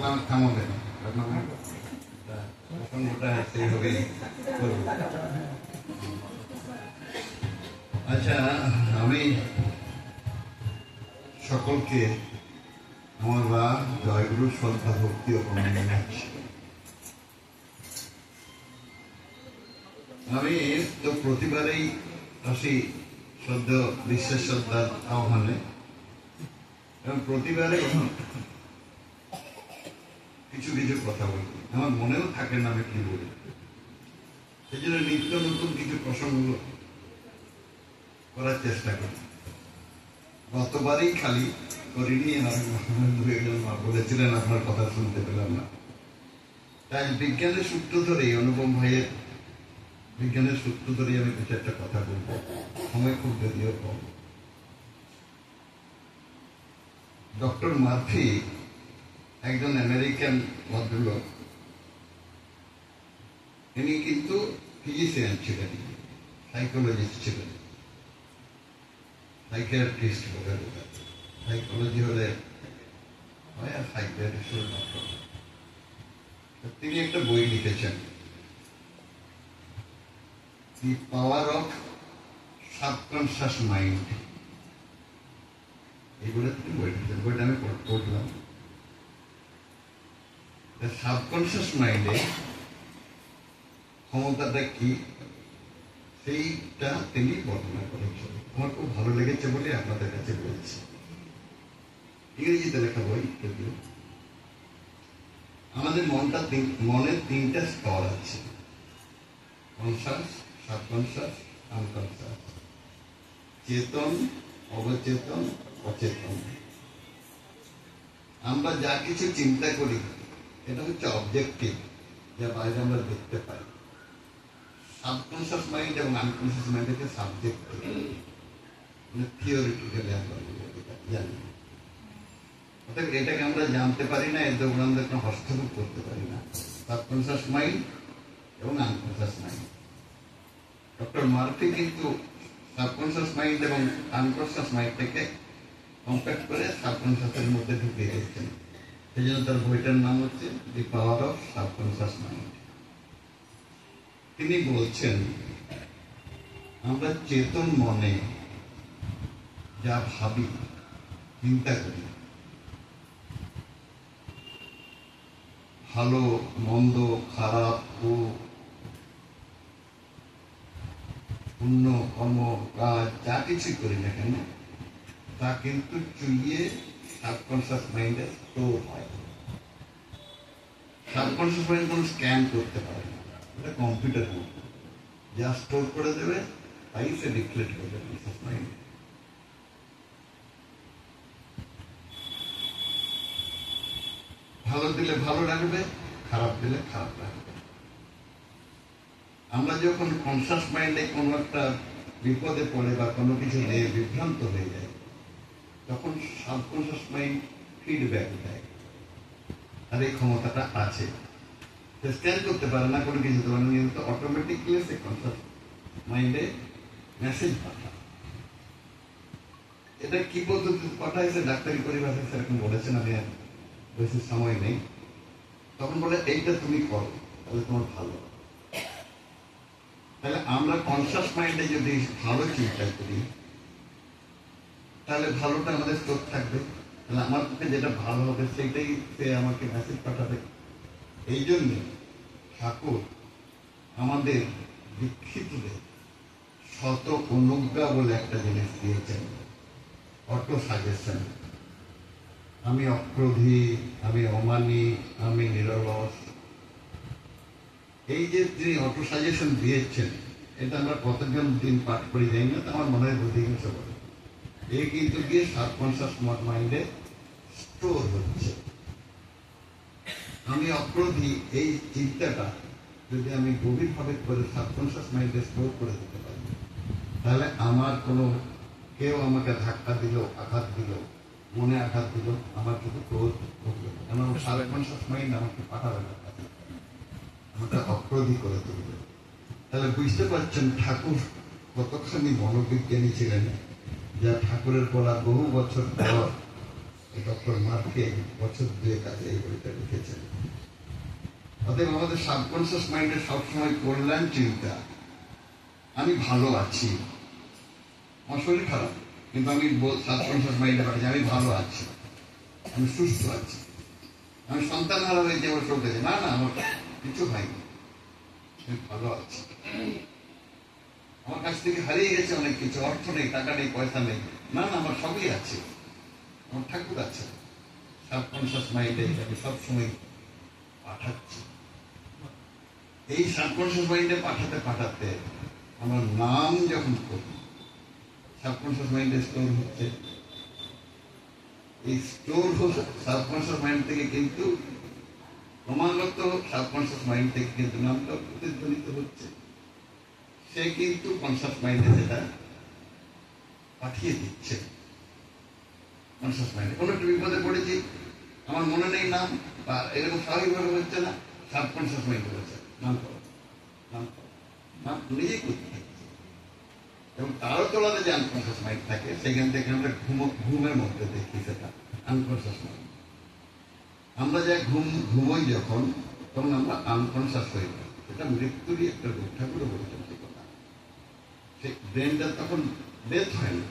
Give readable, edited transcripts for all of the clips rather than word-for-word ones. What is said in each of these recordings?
থামাবেন প্রসঙ্গটা সেইভাবেই করব। আচ্ছা, আমি সকলকে আমার বা জয়গুরু শ্রদ্ধা ভক্তি ও প্রণাম জানাচ্ছি। আমি তো প্রতিবারেই আসি শ্রদ্ধ বিশ্বাস শ্রদ্ধার আহ্বানে, এবং প্রতিবারেই কিছু কিছু কথা বলি, আমার মনেও থাকে না আমি কি বলি। সেই জন্য নিত্য নতুন কিছু প্রসঙ্গ করার চেষ্টা করি। গতবারই খালি করিনি, বলেছিলেন আপনার কথা শুনতে পেলাম না। তাই বিজ্ঞানের সূত্র ধরেই, অনুপম ভাইয়ের বিজ্ঞানের সূত্র ধরেই আমি কিছু একটা কথা বলবো, সময় খুব যদিও কম। ডক্টর মার্ফি একজন আমেরিকান ভদ্রলোক, ইনি কিন্তু ফিজিশিয়ান ছিলেন, সাইকোলজিস্ট ছিলেন, সাইকিয়াট্রিস্ট বলে, সাইকোলজি হলে হয় আর সাইকিয়াট্রিস্ট হলে ডক্টর। তিনি একটা বই লিখেছেন, দি পাওয়ার অফ সাবকনশিয়াস মাইন্ড। এই বলে তিনি বই লিখেছেন, বইটা আমি পড়লাম। সাবকনশিয়াস মাইন্ডে ক্ষমতাটা কি সেইটা তিনি বর্ণনা করেছেন। আমার খুব ভালো লেগেছে বলে আপনাদের কাছে বলছি। ইংরেজিতে লেখা বই যদিও। আমাদের মনের তিনটা স্তর আছে, কনসাস, সাবকনসাস, আনকনসাস। চেতন, অবচেতন, অচেতন। আমরা যা কিছু চিন্তা করি এটা হচ্ছে অবজেক্টিভ, যা বাইরে আমরা দেখতে পাই। সাবকনশিয়াস মাইন্ড এবং আনকনশিয়াস মাইন্ড হচ্ছে সাবজেক্টিভ, মানে থিওরিটিক্যালি আমরা জানি। অর্থাৎ এটাকে আমরা জানতে পারি না, এর উপর আমরা কোনো হস্তক্ষেপ করতে পারি না। সাবকনশিয়াস মাইন্ড এবং আনকনশিয়াস মাইন্ড। ডক্টর মার্ফি কিন্তু সাবকনশিয়াস মাইন্ড এবং আনকনশিয়াস মাইন্ডটাকে কম্প্যাক্ট করে সাবকনশিয়াসের মধ্যে ঢুকিয়ে দিয়েছেন। সেই জন্য তার বইটার নাম হচ্ছে দি পাওয়ার অফ সাবকনশিয়াস মাইন্ড। তিনি বলছেন, আমরা চেতন মনে যা ভাবি, চিন্তা করি, ভালো মন্দ, খারাপ ও পুণ্য কর্ম কাজ যা কিছুই করি না কেন, তা কিন্তু চুইয়ে সাবকনশিয়াস মাইন্ডে স্টোর হয়। সাবকনশিয়াস মাইন্ড কোনো স্ক্যান করতে পারে না, এটা কম্পিউটার মতো, যা স্টোর করে দেবে তাই সে রিফ্লেক্ট করবে কনশিয়াস মাইন্ডে। ভালো দিলে ভালো রাখবে, খারাপ দিলে খারাপ রাখবে। আমরা যখন কনশিয়াস মাইন্ডে কোনো একটা বিপদে পড়ে বা কোনো কিছু নিয়ে বিভ্রান্ত হয়ে যায়, তখন সাবকনশিয়াস মাইন্ড ফিডব্যাক দেয়। আর এই ক্ষমতাটা আছে, স্ক্যান করতে পারে না কোনো কিছু, তো কিন্তু অটোমেটিকলি সে কনশিয়াস মাইন্ডে মেসেজ পাঠায়। এটা কি পদ্ধতি পাঠাইছে ডাক্তারি পরিভাষায় সেরকম বলেছেন, আমি আর বেশি সময় নেই। তখন বলে এইটা তুমি করো, তাহলে তোমার ভালো। তাহলে আমরা কনশিয়াস মাইন্ডে যদি ভালো চিন্তা করি, তাহলে ভালোটা আমাদের স্টোর থাকবে। তাহলে আমার পক্ষে যেটা ভালো হবে সেইটাই সে আমাকে মেসেজ পাঠাবে। এই জন্য ঠাকুর আমাদের দীক্ষিতদের শত অনুজ্ঞা বলে একটা জিনিস দিয়েছেন, অটো সাজেশন। আমি অক্রোধী, আমি অমানি, আমি নিরলস। এই যে তিনি অটো সাজেশন দিয়েছেন, এটা আমরা কতজন দিন পাঠ করি যাই না, তো আমার মনে হয় বুদ্ধি গেছে বলে। এই কিন্তু গিয়ে সাবকনশিয়াস মাইন্ডে স্টোর হচ্ছে। আমি অক্রোধী, এই চিন্তাটা যদি আমি গভীরভাবে করে সাবকনশিয়াস মাইন্ডে স্টোর করে দিতে পারি, তাহলে আমার কোনো কেউ আমাকে ধাক্কা দিল, আঘাত দিল, মনে আঘাত দিল, আমার কিন্তু ক্রোধ ঘটবে, কারণ সাবকনশিয়াস মাইন্ড আমাকে পাঠাবে না, আমাকে অক্রোধী করে তুলবে। তাহলে বুঝতে পারছেন ঠাকুর কতখানি মনোবিজ্ঞানী ছিলেন, যা ঠাকুরের বলা বহু বছর পর ডক্টর মার্কে বছর 2 আগে এই বইটা লিখেছেন। অতএব আমাদের সাবকনসিয়াস মাইন্ডের সবসময় কল্যাণ চিন্তা, আমি ভালো আছি, আমার শরীর খারাপ কিন্তু আমি সাবকনসিয়াস মাইন্ডে পাঠাচ্ছি আমি ভালো আছি, আমি সুস্থ আছি, আমি সন্তান হারা হয়েছে আমার চলতে না না আমার কিছু হয়নি, আমি ভালো আছি, আমার কাছ থেকে হারিয়ে গেছে অনেক কিছু, অর্থ নেই, টাকা নেই, পয়সা নেই, না না আমার সবই আছে, আমার ঠাকুর আছে। সাবকনসিয়াস মাইন্ডে আমি সবসময় পাঠাচ্ছি। এই সাবকনসিয়াস মাইন্ডে পাঠাতে পাঠাতে আমার নাম যখন করি সাবকনসিয়াস মাইন্ডে স্টোর হচ্ছে, এই স্টোর সাবকনসিয়াস মাইন্ড থেকে কিন্তু ক্রমাগত সাবকনসিয়াস মাইন্ড থেকে কিন্তু নামটা প্রতিধ্বনিত হচ্ছে, সে কিন্তু কনসিয়াস মাইন্ডে সেটা পাঠিয়ে দিচ্ছে। কনসিয়াস মাইন্ডে কোনো একটা বিপদে পড়েছি, আমার মনে নেই নাম বা এরকম স্বাভাবিকভাবে হচ্ছে না, সাবকনসিয়াস মাইন্ডে হচ্ছে নাম করো, নাম করো, নাম নিজেই করতে থাকছে। এবং তারও তোলাতে যে আনকনসিয়াস মাইন্ড থাকে সেখান থেকে আমরা ঘুমের মধ্যে দেখি সেটা আনকনসিয়াস মাইন্ড। আমরা যা ঘুমোই যখন তখন আমরা আনকনসিয়াস হয়ে যাই, এটা মৃত্যুরই একটা রূপ, ঠাকুরও বলেছেন সে কথা। সে ব্রেনটা তখন ডেথ হয় না,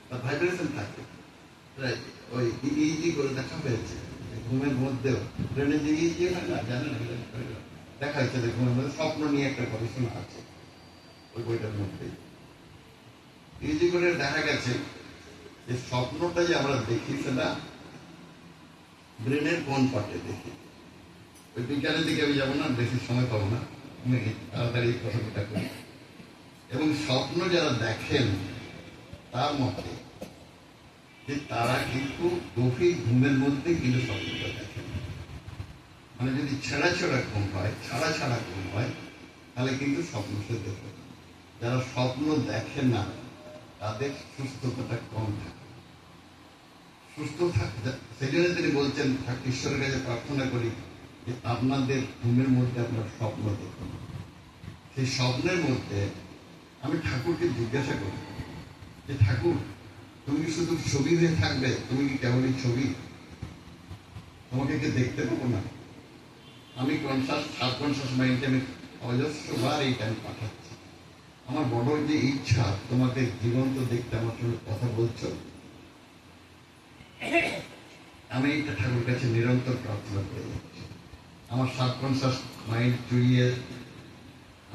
তার ভাইব্রেশন থাকে। ওই ইজি করে দেখা হয়েছে ঘুমের মধ্যেও ব্রেনে যে ইজি হয় না, জানেন দেখা হয়েছে যে ঘুমের মধ্যে স্বপ্ন নিয়ে একটা গবেষণা আছে ওই বইটার মধ্যে। ইজি করে দেখা গেছে যে স্বপ্নটা যে আমরা দেখি সেটা ব্রেনের কোন পার্টে দেখি। ওই বিজ্ঞানের দিকে আমি যাবো না, বেশি সময় পাবো না, আমি তাড়াতাড়ি কথাটা করি। এবং স্বপ্ন যারা দেখেন তার মতে যে তারা কিন্তু গভীর ঘুমের মধ্যে কিন্তু স্বপ্নটা দেখেন। মানে যদি ছেঁড়া ছেঁড়া ঘুম হয়, ছাড়া ছাড়া ঘুম হয়, তাহলে কিন্তু স্বপ্ন সে দেখে। যারা স্বপ্ন দেখে না তাদের সুস্থতাটা কম থাকে, সুস্থ থাকে। সেই জন্য তিনি বলছেন ঈশ্বরের কাছে প্রার্থনা করি যে আপনাদের ঘুমের মধ্যে আপনার স্বপ্ন দেখুন। সেই স্বপ্নের মধ্যে আমি ঠাকুরকে জিজ্ঞাসা করি যে ঠাকুর তুমি কি শুধু ছবি হয়ে থাকবে, তুমি কি কেবলই ছবি, তোমাকে কি দেখতে পাবো না? আমি সাবকনসিয়াস মাইন্ডে আমি অজস্রবার এইটা আমি পাঠাচ্ছি। আমার বড় যে ইচ্ছা তোমাকে জীবন্ত দেখতে, আমার সঙ্গে কথা বলছো, আমি এটা ঠাকুর কাছে নিরন্তর প্রার্থনা করে যাচ্ছি। আমার সাবকনসিয়াস মাইন্ড চুরিয়ে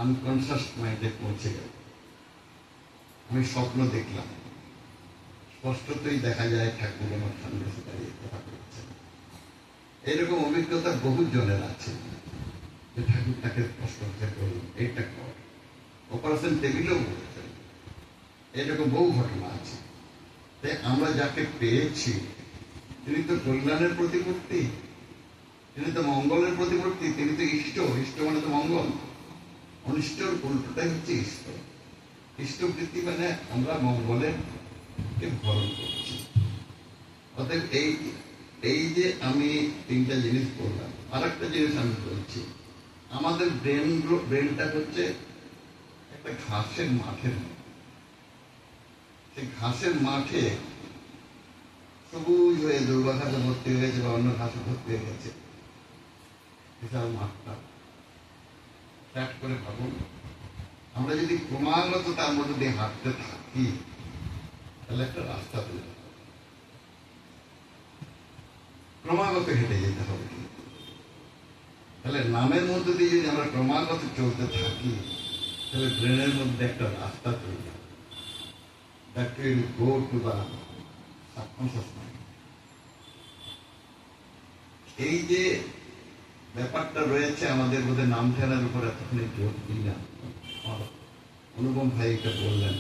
আনকনসিয়াস মাইন্ডে পৌঁছে গেল। আমি স্বপ্ন দেখলাম, স্পষ্টতই দেখা যায় ঠাকুর আমার সামনে এসে দাঁড়িয়ে কথা বলছেন। এইরকম অভিজ্ঞতা বহু জনের আছে যে ঠাকুর তাকে স্পষ্ট করুন, এইটা কর, অপারেশন টেবিলেও বলেছেন। এরকম বহু ঘটনা আছে। তাই আমরা যাকে পেয়েছি তিনি তো কল্যাণের প্রতিমূর্তি, তিনি তো মঙ্গলের প্রতিমূর্তি, তিনি তো ইষ্ট। ইষ্ট মানে তো মঙ্গল, অনিষ্টর উল্টোটাই হচ্ছে ইষ্ট। ইষ্টবৃত্তি মানে আমরা মঙ্গলের ভরণ করছি। অতএব এই যে আমি 3টা জিনিস বললাম, আর একটা জিনিস আমি বলছি, আমাদের ব্রেনটা হচ্ছে একটা ঘাসের মাঠের মতো। সেই ঘাসের মাঠে সবুজ হয়ে দুর্বা ঘাসে ভর্তি হয়েছে বা অন্য ঘাসে ভর্তি হয়ে গেছে, বিশাল মাঠটা। ফ্ল্যাট করে ভাবুন, আমরা যদি ক্রমাগত তার মধ্যে দিয়ে হাঁটতে থাকি তাহলে একটা রাস্তা তৈরি হবে, ক্রমাগত হেঁটে যেতে হবে। তাহলে নামের মধ্যে দিয়ে যদি আমরা ক্রমাগত চলতে থাকি তাহলে ব্রেনের মধ্যে একটা রাস্তা তৈরি হবে, that will go to the subconscious mind. এই যে ব্যাপারটা রয়েছে আমাদের মধ্যে নাম ধ্যানের উপর এতক্ষণে জোর দিই না, অনুপম ভাই এটা বললেন,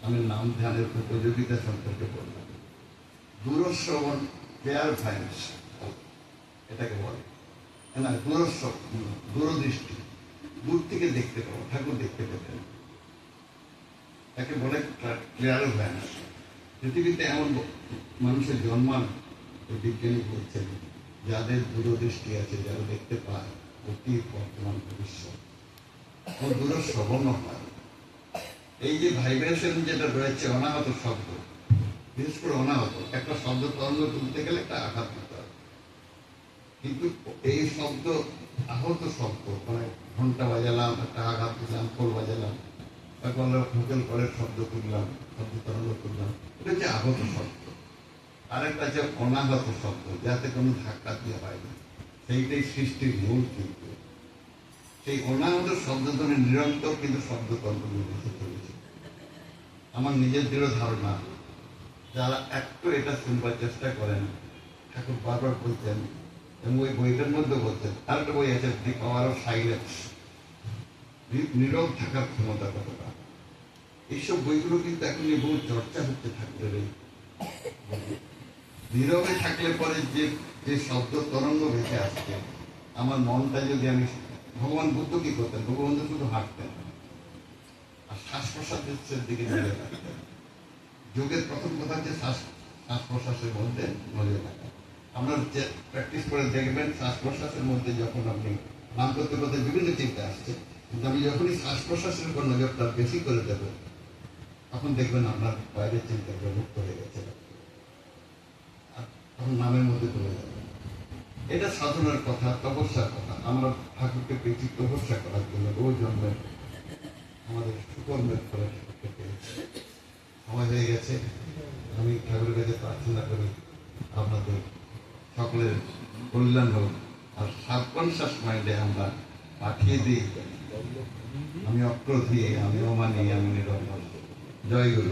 আমি নাম ধ্যানের উপযোগিতা সম্পর্কে বললাম। দূরশ্রবণ, ক্লিয়ার ভাইন্স এটাকে বলে না, দূরদৃষ্টি, দূর থেকে দেখতে পাবো, ঠাকুর দেখতে পেতেন, তাকে বলে ক্লিয়ার ভাইন্স। পৃথিবীতে এমন মানুষের জন্মান বিজ্ঞানী বলছেন যাদের দূরদৃষ্টি আছে, যারা দেখতে পায় অতীত, বর্তমান, ভবিষ্যৎ, ও দূরশ্রবণ হয়। এই যে ভাইব্রেশন যেটা রয়েছে, অনাহত শব্দ, বিশেষ করে অনাহত একটা শব্দ তরঙ্গ তুলতে গেলে একটা আঘাত দিতে হবে, কিন্তু এই শব্দ আহত শব্দ মানে ঘন্টা বাজালাম, একটা আঘাত দিলাম, খোল বাজালাম, তারপর হোটেল কলের শব্দ তুললাম, শব্দ তরঙ্গ তুললাম, এটা হচ্ছে আহত শব্দ। আরেকটা হচ্ছে অনাহত শব্দ, যাতে কোনো ধাক্কা দিয়ে হয় না, সেইটাই সৃষ্টির মূল। কিন্তু সেই অনাহত শব্দ ধরে নিরন্তর কিন্তু শব্দ তন্ত্র নির্মিত চলেছে। আমার নিজের দৃঢ় ধারণা, যারা একটু এটা শুনবার চেষ্টা করেন, ঠাকুর বারবার বলতেন এবং ওই বইটার মধ্যে বলতেন, আরেকটা বই আছে দি পাওয়ার অফ সাইলেন্স, নীরব থাকার ক্ষমতা কতটা। এইসব বইগুলো কিন্তু এখন বহু চর্চা হচ্ছে ঠাকুরের। এই নীরবে থাকলে পরে যে যে শব্দ তরঙ্গ ভেসে আসছে, আমার মনটা যদি আমি, ভগবান বুদ্ধ কি করতেন, ভগবান শুধু হাঁটতেন আর শ্বাস প্রশ্বাসের দিকে নজর রাখতেন। যোগের প্রথম কথা হচ্ছে শ্বাস প্রশ্বাসের মধ্যে নজর রাখা। আপনার যে প্র্যাকটিস করে দেখবেন, শ্বাস প্রশ্বাসের মধ্যে যখন আপনি নাম করতে করতে বিভিন্ন চিন্তা আসছে, কিন্তু আমি যখনই শ্বাস প্রশ্বাসের উপর নজরটা বেশি করে দেব, তখন দেখবেন আপনার বাইরের চিন্তাগুলো মুক্ত হয়ে গেছে, আর তখন নামের মধ্যে চলে যাবে। এটা সাধনার কথা, তপস্যার কথা। আমরা ঠাকুরকে পেয়েছি তপস্যা করার জন্য, রোজ জন্মের আমাদের সুকর্মের ফলে ঠাকুরকে পেয়েছি। সময় হয়ে গেছে, আমি ঠাকুরের কাছে প্রার্থনা করি আপনাদের সকলের কল্যাণ হোক, আর সাবকনশাস মাইন্ডে আমরা পাঠিয়ে দিই, আমি অক্রোধী, আমি অমানি, আমি নিরব। জয় গুরু।